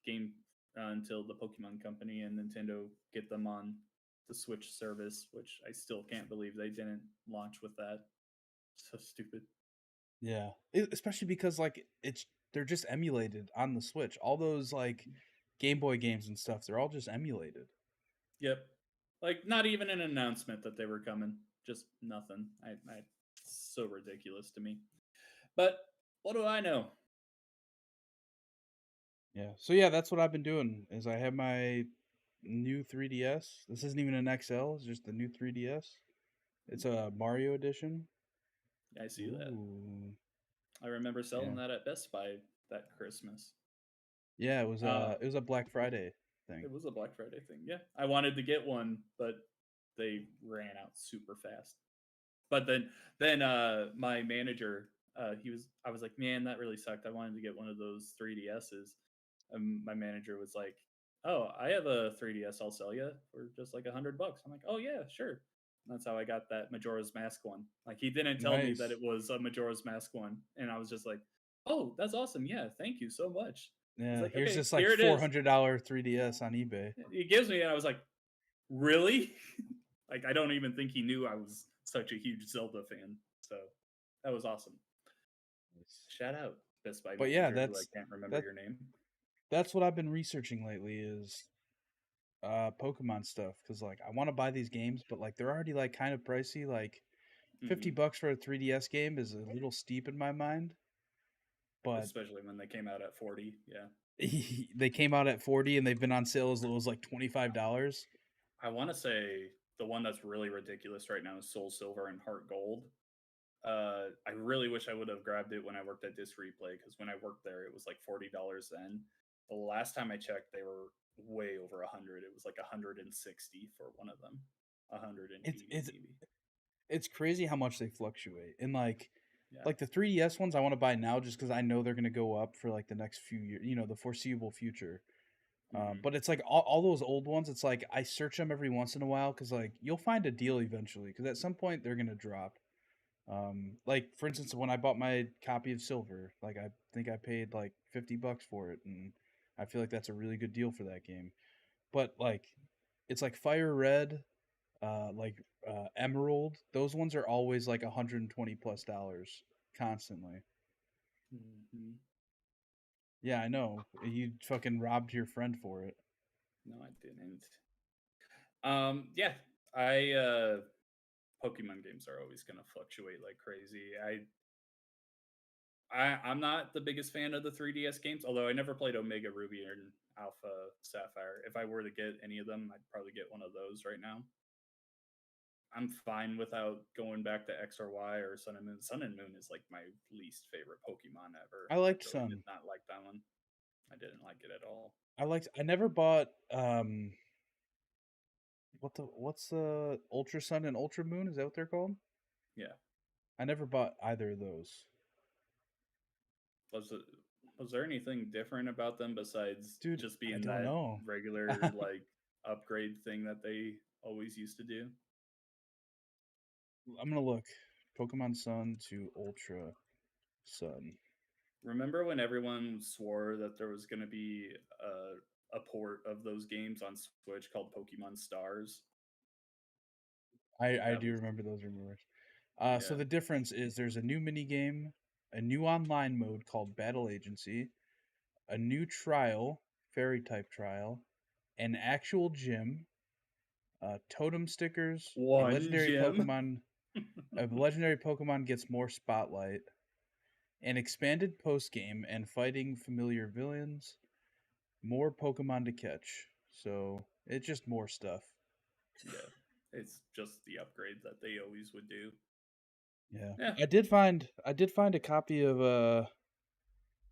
S2: Game until the Pokemon Company and Nintendo get them on the Switch service, which I still can't believe they didn't launch with that. So stupid.
S1: Yeah, especially because like they're just emulated on the Switch. All those like Game Boy games and stuff, they're all just emulated.
S2: Yep. Like not even an announcement that they were coming. Just nothing. I so ridiculous to me. But what do I know?
S1: Yeah. So yeah, that's what I've been doing. Is I have my new 3DS. This isn't even an XL. It's just the new 3DS. It's a Mario edition.
S2: I see that.
S1: Ooh.
S2: I remember selling
S1: Yeah.
S2: that at Best Buy that Christmas.
S1: Yeah, it was
S2: Uh,
S1: it was a Black Friday thing.
S2: it was a Black Friday thing. Yeah, I wanted to get one, but they ran out super fast. But then my manager, I was like, man, that really sucked. I wanted to get one of those 3DSs. My manager was like, oh, I have a 3DS. I'll sell you for just like $100. I'm like, oh yeah, sure. And that's how I got that Majora's Mask one. Like he didn't tell me that
S1: Nice.
S2: it was a Majora's Mask one, and I was just like, oh, that's awesome. Yeah, thank you so much. He's
S1: Yeah,
S2: like,
S1: here's
S2: okay,
S1: this like
S2: here it is.
S1: $400 3DS on eBay.
S2: He gives me, and I was like, really? Like I don't even think he knew I was such a huge Zelda fan. So that was awesome.
S1: Nice.
S2: Shout out Best Buy
S1: But yeah,
S2: manager who I can't remember
S1: that
S2: your name.
S1: that's what I've been researching lately is Pokemon stuff cuz like I want to buy these games but like they're already like kind of pricey like
S2: Hmm.
S1: $50 for a 3DS game is a little steep in my mind, but
S2: Especially when they came out at 40. Yeah.
S1: they came out at 40 and they've been on sale as low as like $25.
S2: I want to say the one that's really ridiculous right now is Soul Silver and Heart Gold. I really wish I would have grabbed it when I worked at Disc Replay because when I worked there, it was like $40 then. The last time I checked, they were way over 100. It was like 160 for one of them,
S1: It's
S2: 180
S1: it's
S2: maybe.
S1: it's crazy how much they fluctuate. And
S2: Yeah.
S1: like the 3DS ones I want to buy now just because I know they're gonna go up for like the next few years, the foreseeable future.
S2: Hmm.
S1: But it's like all those old ones. It's like I search them every once in a while because like you'll find a deal eventually because at some point they're gonna drop. Like for instance, when I bought my copy of Silver, like I think I paid like $50 for it, and I feel like that's a really good deal for that game. But like, it's like Fire Red, Emerald. Those ones are always like $120 plus constantly.
S2: Hmm.
S1: Yeah, I know. You fucking robbed your friend for it.
S2: No, I didn't. Yeah, Pokemon games are always gonna fluctuate like crazy. I'm not the biggest fan of the 3DS games, although I never played Omega Ruby and Alpha Sapphire. If I were to get any of them, I'd probably get one of those right now. I'm fine without going back to X or Y or Sun and Moon. Sun and Moon is like my least favorite Pokemon ever.
S1: I
S2: I
S1: liked
S2: really did
S1: Sun.
S2: not like that one. I didn't like it at all.
S1: I never bought what's Ultra Sun and Ultra Moon? Is that what they're called?
S2: Yeah.
S1: I never bought either of those.
S2: Was it, was there anything different about them besides
S1: Dude,
S2: just
S1: I
S2: being
S1: don't
S2: that
S1: know.
S2: regular like upgrade thing that they always used to do?
S1: I'm gonna look. Pokemon Sun to Ultra Sun.
S2: Remember when everyone swore that there was going to be a port of those games on Switch called Pokemon Stars?
S1: I
S2: That
S1: do
S2: was
S1: remember those rumors. So
S2: yeah.
S1: the difference is there's a new mini game, a new online mode called Battle Agency, a new trial, fairy type trial, an actual gym, totem stickers,
S2: One gym.
S1: a legendary Pokemon gets more spotlight, an expanded post game, and fighting familiar villains, more Pokemon to catch. So it's just more stuff.
S2: Yeah. It's just the upgrade that they always would do.
S1: Yeah,
S2: Yeah,
S1: I did find a copy of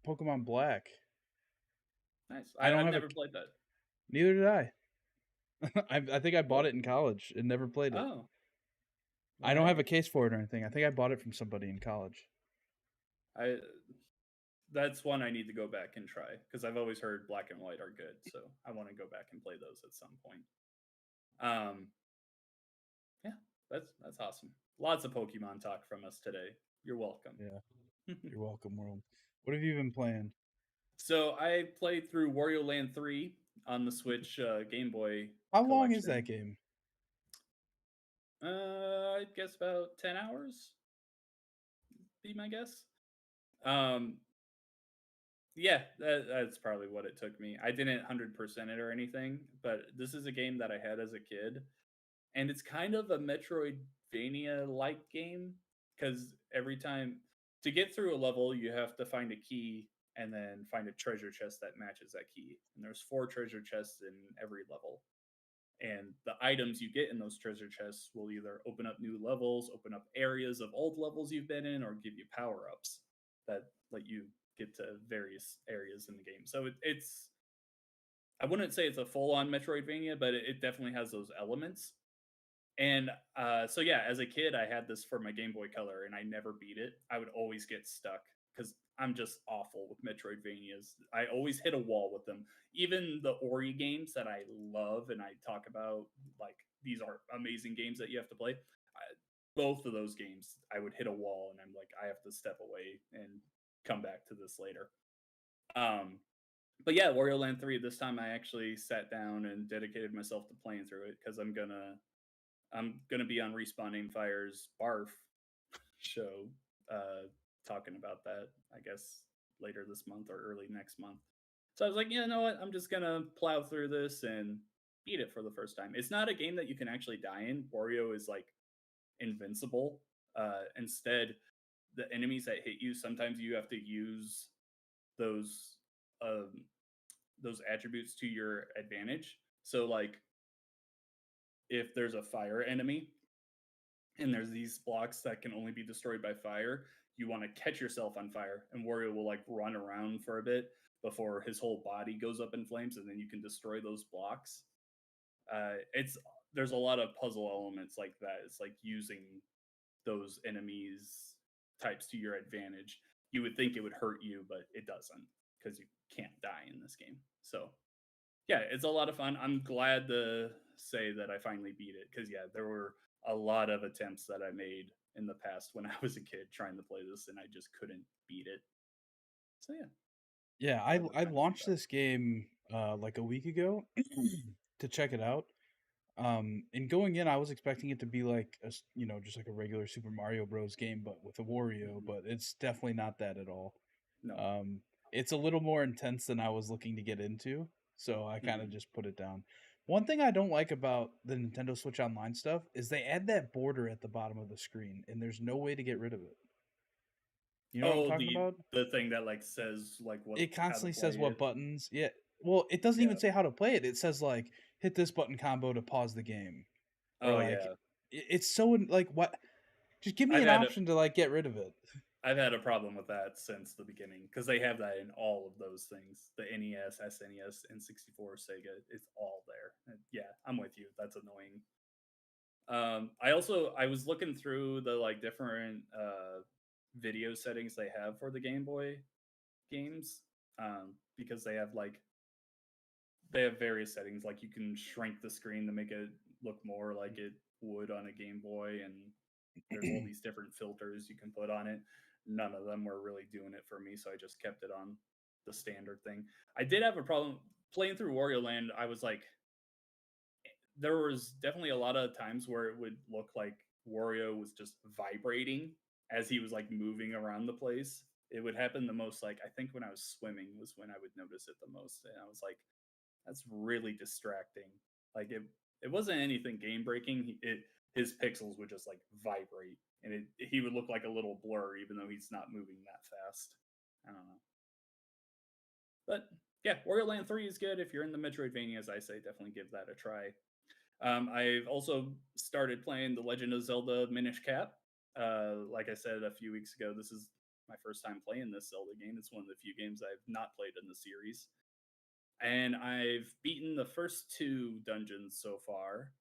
S1: Pokemon Black.
S2: nice.
S1: I don't
S2: I've
S1: have a.
S2: never played that.
S1: Neither did I. I think I bought
S2: What?
S1: it in college and never played it.
S2: Oh,
S1: I
S2: well,
S1: don't have a
S2: hey.
S1: case for it or anything. I think I bought it from somebody in college.
S2: I That's one I need to go back and try because I've always heard Black and White are good, so I want to go back and play those at some point. Um, yeah, that's awesome. Lots of Pokemon talk from us today. You're welcome.
S1: Yeah, you're welcome, world. What have you been playing?
S2: So I played through Wario Land 3 on the Switch Game Boy
S1: How long is that
S2: collection.
S1: game?
S2: I guess about 10 hours, be my guess. Um, yeah, that's probably what it took me. I didn't 100% it or anything, but this is a game that I had as a kid, and it's kind of a Metroidvania like game because every time to get through a level, you have to find a key and then find a treasure chest that matches that key. And there's four treasure chests in every level. And the items you get in those treasure chests will either open up new levels, open up areas of old levels you've been in, or give you power ups that let you get to various areas in the game. So it's I wouldn't say it's a full on Metroidvania, but it definitely has those elements. And so yeah, as a kid, I had this for my Game Boy Color, and I never beat it. I would always get stuck because I'm just awful with Metroidvanias. I always hit a wall with them. Even the Ori games that I love and I talk about, like these are amazing games that you have to play. Both of those games, I would hit a wall, and I'm like, I have to step away and come back to this later. Um, but yeah, Wario Land 3. This time, I actually sat down and dedicated myself to playing through it because I'm gonna be on Respawning Fire's Barf show, uh, talking about that. I guess later this month or early next month. So I was like, yeah, you know what? I'm just gonna plow through this and beat it for the first time. It's not a game that you can actually die in. Wario is like invincible. Instead, the enemies that hit you, sometimes you have to use those um, those attributes to your advantage. So like if there's a fire enemy, and there's these blocks that can only be destroyed by fire. You want to catch yourself on fire, and Wario will like run around for a bit before his whole body goes up in flames, and then you can destroy those blocks. It's There's a lot of puzzle elements like that. It's like using those enemies types to your advantage. You would think it would hurt you, but it doesn't because you can't die in this game. So yeah, it's a lot of fun. I'm glad to say that I finally beat it because yeah, there were a lot of attempts that I made in the past when I was a kid trying to play this, and I just couldn't beat it. So yeah,
S1: Yeah,
S2: glad to
S1: I
S2: finally be
S1: launched
S2: back.
S1: this game like a week ago to check it out. And going in, I was expecting it to be like just like a regular Super Mario Bros. Game, but with a Wario.
S2: Mhm.
S1: But it's definitely not that at all.
S2: No.
S1: Um, it's a little more intense than I was looking to get into, so I kind of
S2: Mhm.
S1: just put it down. One thing I don't like about the Nintendo Switch Online stuff is they add that border at the bottom of the screen, and there's no way to get rid of it. You know what I'm
S2: Oh,
S1: talking about?
S2: the thing that like says like what
S1: It
S2: how to
S1: constantly
S2: play
S1: says what
S2: it.
S1: buttons. Yeah. Well, it doesn't even
S2: Yeah.
S1: say how to play it. It says like hit this button combo to pause the game, or
S2: Oh
S1: like
S2: yeah.
S1: it's so like what? Just give me
S2: I've
S1: an
S2: had a
S1: option to like get rid of it.
S2: I've had a problem with that since the beginning because they have that in all of those things. The NES, SNES, and 64 Sega, it's all there. And yeah, I'm with you. That's annoying. I was looking through the like different video settings they have for the Game Boy games because they have various settings. Like you can shrink the screen to make it look more like it would on a Game Boy, and there's all these different filters you can put on it. None of them were really doing it for me, so I just kept it on the standard thing. I did have a problem playing through Wario Land. I was like, there was definitely a lot of times where it would look like Wario was just vibrating as he was like moving around the place. It would happen the most like I think when I was swimming was when I would notice it the most, and I was like, that's really distracting. Like it wasn't anything game breaking. His pixels would just like vibrate, and he would look like a little blur, even though he's not moving that fast. I don't know, but yeah, Wario Land 3 is good if you're in the Metroidvanias. I say definitely give that a try. I've also started playing The Legend of Zelda Minish Cap. Like I said a few weeks ago, this is my first time playing this Zelda game. It's one of the few games I've not played in the series, and I've beaten the first two dungeons so far.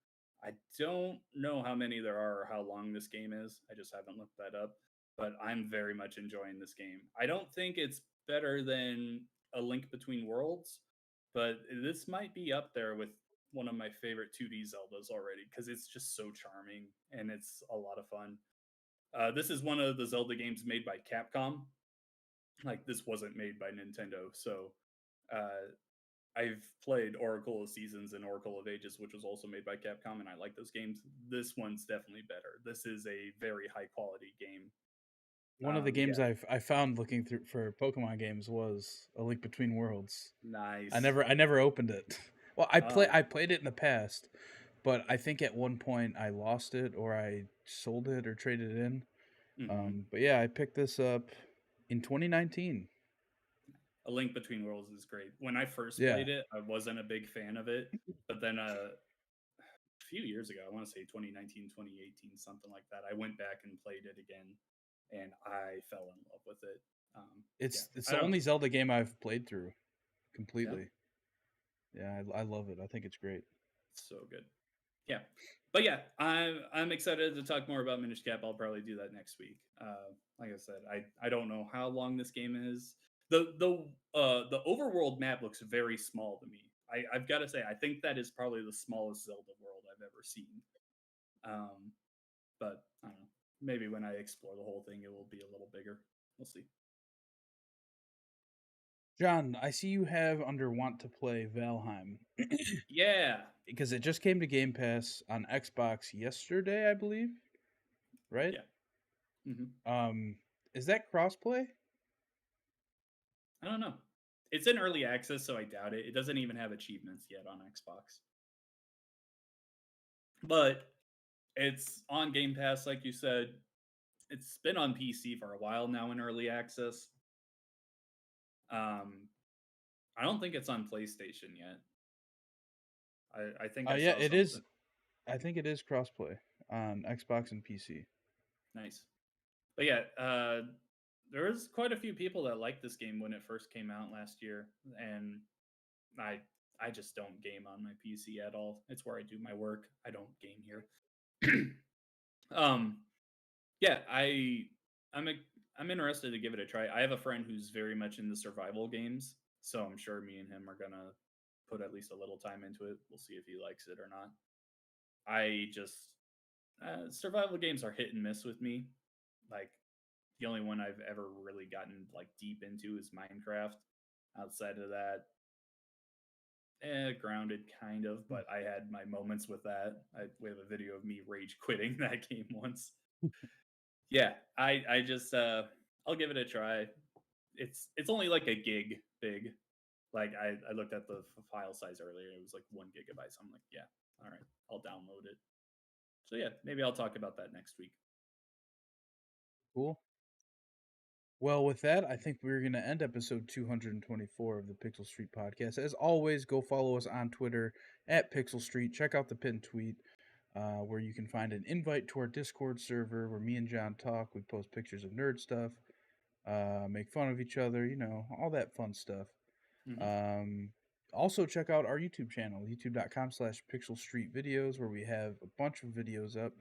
S2: I don't know how many there are or how long this game is. I just haven't looked that up, but I'm very much enjoying this game. I don't think it's better than A Link Between Worlds, but this might be up there with one of my favorite 2D Zeldas already because it's just so charming and it's a lot of fun. This is one of the Zelda games made by Capcom. Like, this wasn't made by Nintendo, so uh, I've played Oracle of Seasons and Oracle of Ages, which was also made by Capcom, and I like those games. This one's definitely better. This is a very high quality game.
S1: One of the games
S2: Yeah,
S1: I found looking through for Pokemon games was A Link Between Worlds.
S2: nice.
S1: I never opened it. Well,
S2: Oh,
S1: I played it in the past, but I think at one point I lost it or I sold it or traded it in.
S2: hmm.
S1: But yeah, I picked this up in 2019.
S2: A Link Between Worlds is great. When I first
S1: Yeah.
S2: played it, I wasn't a big fan of it, but then a few years ago, I want to say 2019, 2018, something like that, I went back and played it again, and I fell in love with it. Yeah,
S1: It's
S2: I
S1: the
S2: don't.
S1: only Zelda game I've played through
S2: Yeah,
S1: completely. Yeah, I love it. I think it's great.
S2: so good. Yeah, but yeah, I'm excited to talk more about Minish Cap. I'll probably do that next week. Like I said, I don't know how long this game is. The overworld map looks very small to me. I've got to say, I think that is probably the smallest Zelda world I've ever seen. Um, but I don't know. Maybe when I explore the whole thing, it will be a little bigger. We'll see.
S1: John, I see you have under want to play Valheim
S2: Yeah,
S1: because it just came to Game Pass on Xbox yesterday, I believe, right?
S2: yeah. Hmm.
S1: Um, is that crossplay?
S2: I don't know. It's in early access, so I doubt it. It doesn't even have achievements yet on Xbox. But it's on Game Pass, like you said. It's been on PC for a while now in early access. Um, I don't think it's on PlayStation yet. I think I
S1: Yeah,
S2: saw
S1: it
S2: something.
S1: is. I think it is crossplay. on Xbox and PC.
S2: Nice. But yeah, there was quite a few people that liked this game when it first came out last year, and I I just don't game on my PC at all. It's where I do my work. I don't game here. um, yeah, I'm a, I'm interested to give it a try. I have a friend who's very much into survival games, so I'm sure me and him are gonna put at least a little time into it. We'll see if he likes it or not. I just survival games are hit and miss with me. Like the only one I've ever really gotten like deep into is Minecraft. Outside of that, grounded kind of, but I had my moments with that. We have a video of me rage quitting that game once. Yeah, I just I'll give it a try. It's only like a gig big. Like I looked at the file size earlier. It was like 1 gigabyte. So I'm like, yeah, all right, I'll download it. So yeah, maybe I'll talk about that next week.
S1: Cool. Well, with that, I think we're going to end episode 224 of the Pixel Street podcast. As always, go follow us on Twitter at Pixel Street. Check out the pinned tweet where you can find an invite to our Discord server where me and John talk. We post pictures of nerd stuff, make fun of each other, all that fun stuff.
S2: Hmm.
S1: Um, Also, check out our YouTube channel, youtube.com/Pixel Street Videos, where we have a bunch of videos up,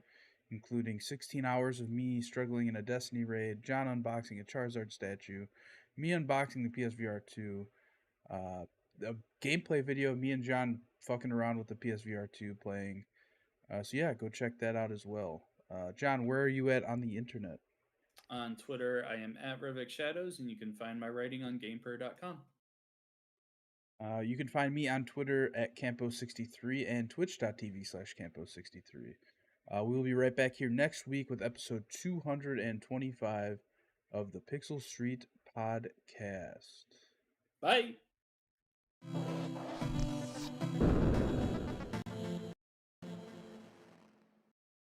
S1: including 16 hours of me struggling in a Destiny raid, John unboxing a Charizard statue, me unboxing the PSVR 2, uh, a gameplay video of me and John fucking around with the PSVR 2 playing. So, yeah, go check that out as well. John, where are you at on the internet?
S2: On Twitter, I am at Rivik Shadows, and you can find my writing on GamePro.com.
S1: You can find me on Twitter at Campo63 and twitch.tv/Campo63. We will be right back here next week with episode 225 of the Pixel Street Podcast.
S2: Bye.